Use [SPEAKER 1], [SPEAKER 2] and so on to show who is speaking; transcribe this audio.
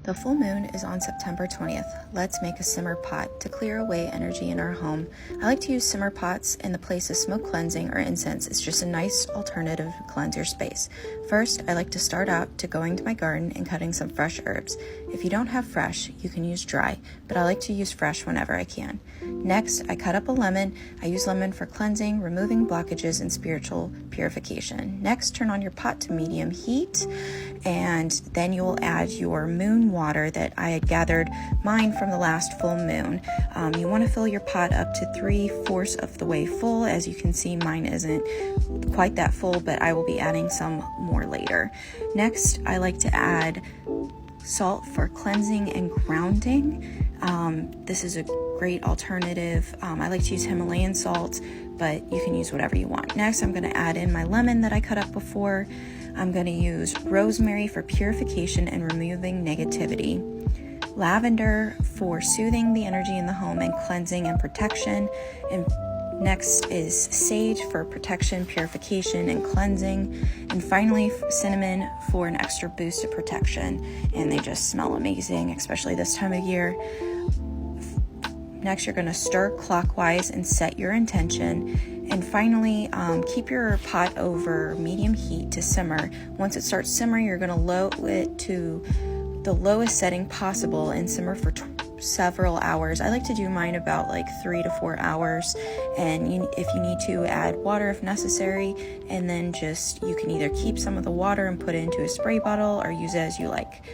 [SPEAKER 1] The full moon is on September 20th. Let's make a simmer pot to clear away energy in our home. I like to use simmer pots in the place of smoke cleansing or incense. It's just a nice alternative to cleanse your space. First, I like to start out to going to my garden and cutting some fresh herbs. If you don't have fresh, you can use dry, but I like to use fresh whenever I can. Next, I cut up a lemon. I use lemon for cleansing, removing blockages, and spiritual purification. Next, turn on your pot to medium heat, and then you will add your moon water that I had gathered mine from the last full moon. You want to fill your pot up to 3/4 of the way full. As you can see, mine isn't quite that full, but I will be adding some more later. Next, I like to add salt for cleansing and grounding. This is a great alternative. I like to use Himalayan salt, but you can use whatever you want. Next, I'm going to add in my lemon that I cut up before. I'm going to use rosemary for purification and removing negativity, lavender for soothing the energy in the home and cleansing and protection, and next is sage for protection, purification, and cleansing, and finally cinnamon for an extra boost of protection. And they just smell amazing, especially this time of year. Next, you're going to stir clockwise and set your intention. And finally, keep your pot over medium heat to simmer. Once it starts simmering, you're going to lower it to the lowest setting possible and simmer for several hours. I like to do mine about like 3 to 4 hours. And if you need to, add water if necessary. And then you can either keep some of the water and put it into a spray bottle or use it as you like.